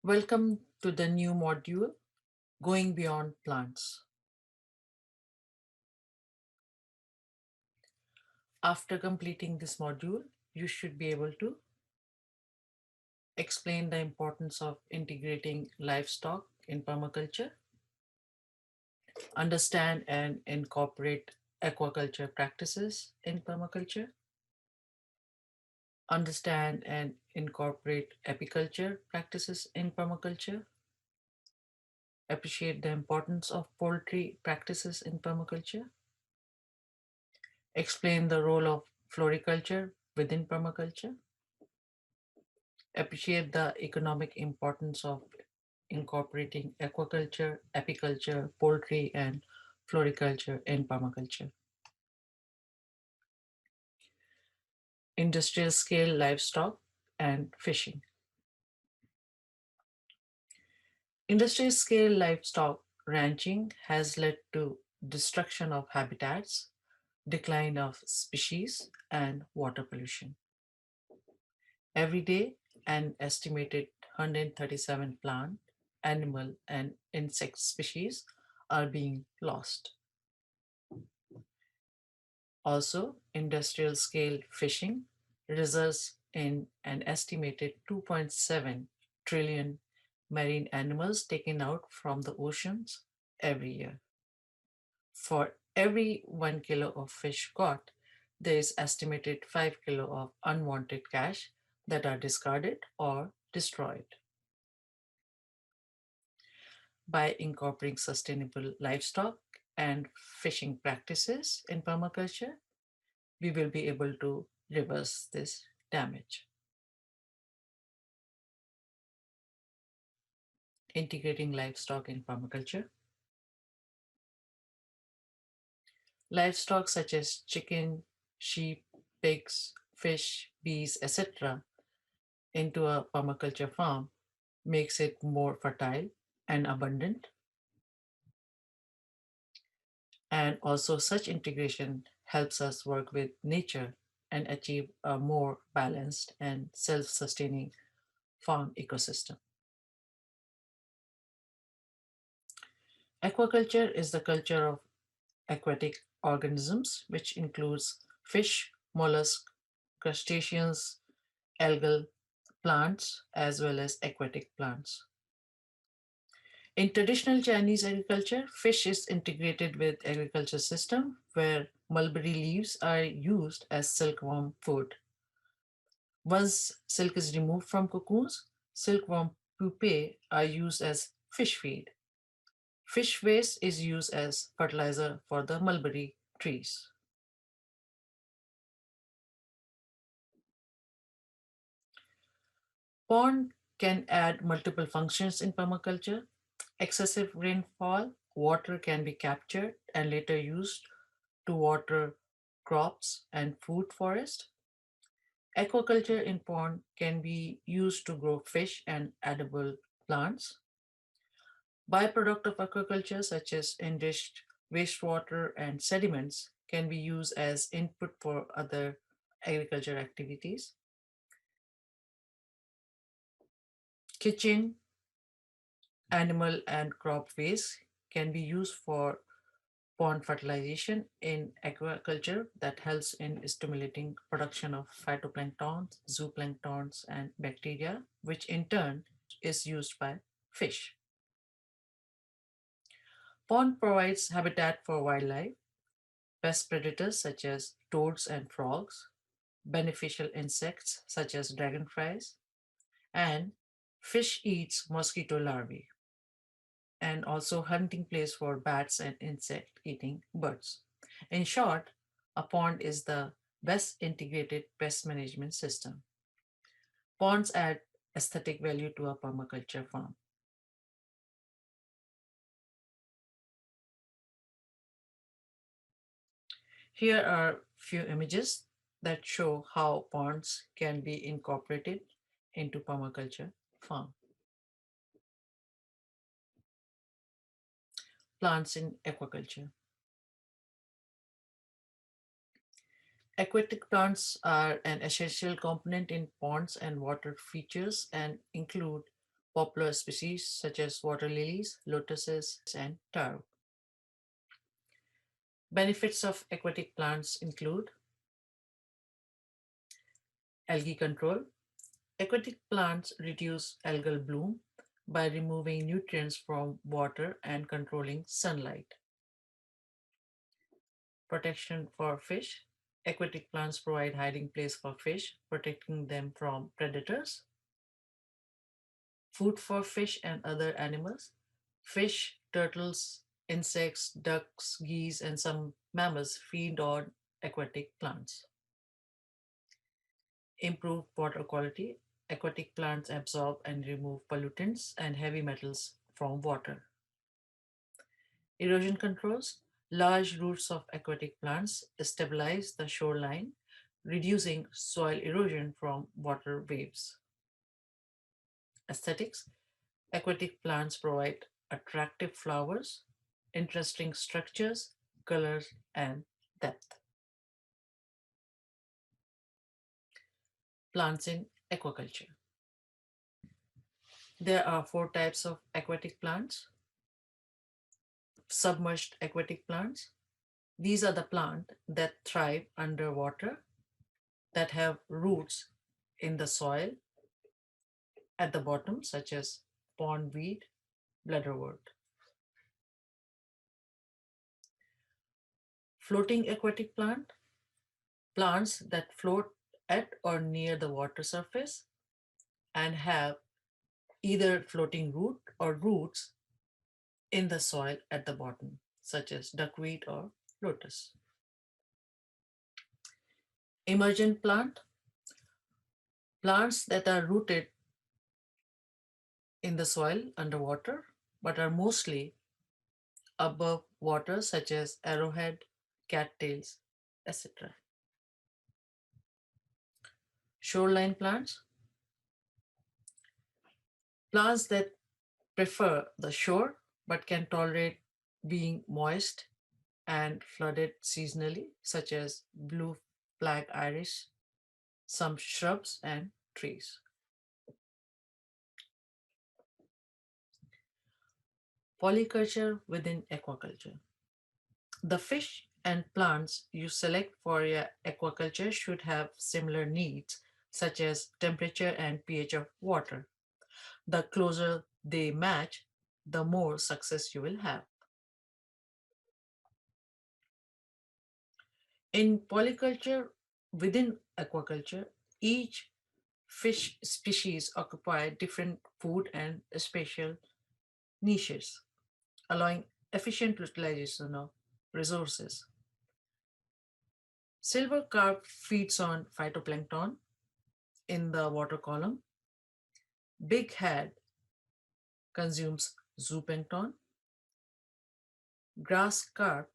Welcome to the new module, Going Beyond Plants. After completing this module, you should be able to explain the importance of integrating livestock in permaculture, understand and incorporate aquaculture practices in permaculture, understand and incorporate apiculture practices in permaculture, appreciate the importance of poultry practices in permaculture, explain the role of floriculture within permaculture, appreciate the economic importance of incorporating aquaculture, apiculture, poultry, and floriculture in permaculture. Industrial scale livestock and fishing. Industrial scale livestock ranching has led to destruction of habitats, decline of species, and water pollution. Every day, an estimated 137 plant, animal, and insect species are being lost. Also, industrial scale fishing results in an estimated 2.7 trillion marine animals taken out from the oceans every year. For every 1 kilo of fish caught, there is estimated 5 kilo of unwanted cash that are discarded or destroyed. By incorporating sustainable livestock and fishing practices in permaculture, we will be able to reverse this damage. Integrating livestock in permaculture. Livestock such as chicken, sheep, pigs, fish, bees, etc. into a permaculture farm makes it more fertile and abundant. And also such integration helps us work with nature and achieve a more balanced and self-sustaining farm ecosystem. Aquaculture is the culture of aquatic organisms, which includes fish, mollusks, crustaceans, algal plants, as well as aquatic plants. In traditional Chinese agriculture, fish is integrated with agriculture system where mulberry leaves are used as silkworm food. Once silk is removed from cocoons, silkworm pupae are used as fish feed. Fish waste is used as fertilizer for the mulberry trees. Pond can add multiple functions in permaculture. Excessive rainfall, water can be captured and later used to water crops and food forest. Aquaculture in pond can be used to grow fish and edible plants. Byproduct of aquaculture such as enriched wastewater and sediments can be used as input for other agriculture activities. Kitchen, animal and crop waste can be used for pond fertilization in aquaculture that helps in stimulating production of phytoplanktons, zooplanktons, and bacteria, which in turn is used by fish. Pond provides habitat for wildlife, pest predators such as toads and frogs, beneficial insects such as dragonflies, and fish eats mosquito larvae, and also hunting place for bats and insect eating birds. In short, a pond is the best integrated pest management system. Ponds add aesthetic value to a permaculture farm. Here are few images that show how ponds can be incorporated into permaculture farm. Plants in aquaculture. Aquatic plants are an essential component in ponds and water features and include popular species such as water lilies, lotuses, and taro. Benefits of aquatic plants include algae control. Aquatic plants reduce algal bloom by removing nutrients from water and controlling sunlight. Protection for fish. Aquatic plants provide hiding place for fish, protecting them from predators. Food for fish and other animals. Fish, turtles, insects, ducks, geese, and some mammals feed on aquatic plants. Improve water quality. Aquatic plants absorb and remove pollutants and heavy metals from water. Erosion controls. Large roots of aquatic plants stabilize the shoreline, reducing soil erosion from water waves. Aesthetics. Aquatic plants provide attractive flowers, interesting structures, colors, and depth. Plants in aquaculture. There are four types of aquatic plants. Submerged aquatic plants. These are the plants that thrive underwater, that have roots in the soil at the bottom, such as pondweed, bladderwort. Floating aquatic plant, plants that float at or near the water surface and have either floating root or roots in the soil at the bottom, such as duckweed or lotus. Emergent plant, plants that are rooted in the soil underwater but are mostly above water, such as arrowhead, cattails, etc. Shoreline plants, plants that prefer the shore but can tolerate being moist and flooded seasonally, such as blue flag iris, some shrubs and trees. Polyculture within aquaculture. The fish and plants you select for your aquaculture should have similar needs, such as temperature and pH of water. The closer they match, the more success you will have. In polyculture within aquaculture, each fish species occupy different food and spatial niches, allowing efficient utilization of resources. Silver carp feeds on phytoplankton in the water column. Big head consumes zooplankton. Grass carp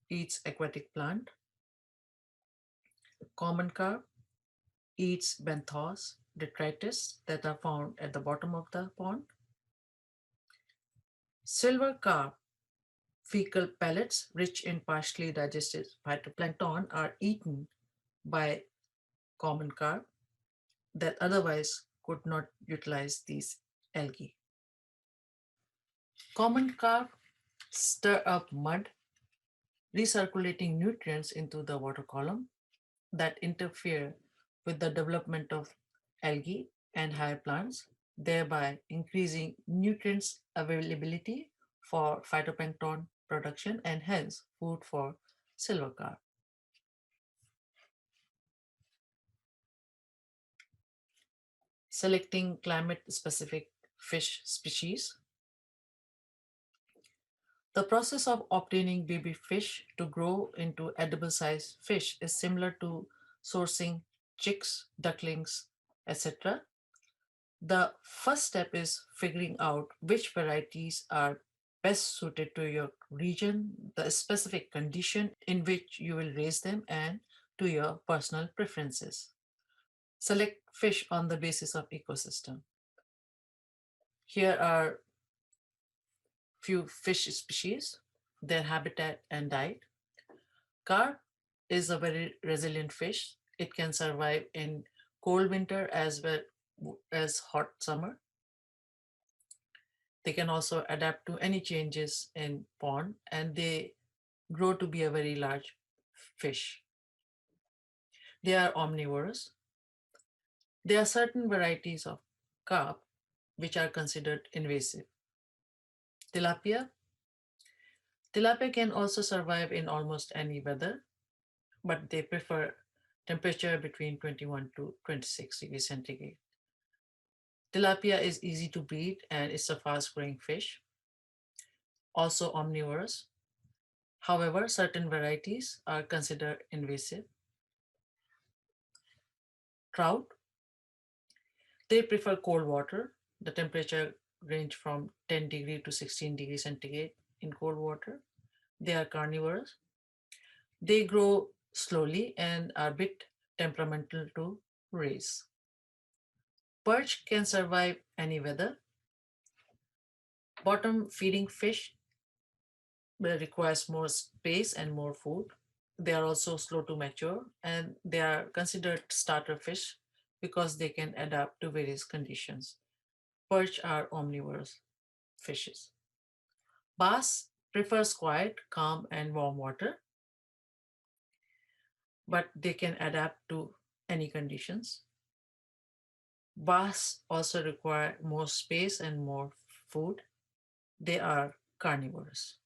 eats aquatic plant. Common carp eats benthos, detritus that are found at the bottom of the pond. Silver carp fecal pellets rich in partially digested phytoplankton are eaten by common carp that otherwise could not utilize these algae. Common carp stir up mud, recirculating nutrients into the water column that interfere with the development of algae and higher plants, thereby increasing nutrients availability for phytoplankton production and hence food for silver carp. Selecting climate specific fish species. The process of obtaining baby fish to grow into edible sized fish is similar to sourcing chicks, ducklings, etc. The first step is figuring out which varieties are best suited to your region, the specific condition in which you will raise them, and to your personal preferences. Select fish on the basis of ecosystem. Here are few fish species, their habitat and diet. Carp is a very resilient fish. It can survive in cold winter as well as hot summer. They can also adapt to any changes in pond, and they grow to be a very large fish. They are omnivorous. There are certain varieties of carp which are considered invasive. Tilapia. Tilapia can also survive in almost any weather, but they prefer temperature between 21 to 26 degrees centigrade. Tilapia is easy to breed and it's a fast growing fish, also omnivorous. However, certain varieties are considered invasive. Trout, they prefer cold water. The temperature range from 10 degree to 16 degrees centigrade in cold water. They are carnivorous. They grow slowly and are a bit temperamental to raise. Perch can survive any weather. Bottom feeding fish requires more space and more food. They are also slow to mature and they are considered starter fish because they can adapt to various conditions. Perch are omnivorous fishes. Bass prefers quiet, calm, and warm water, but they can adapt to any conditions. Bass also require more space and more food. They are carnivores.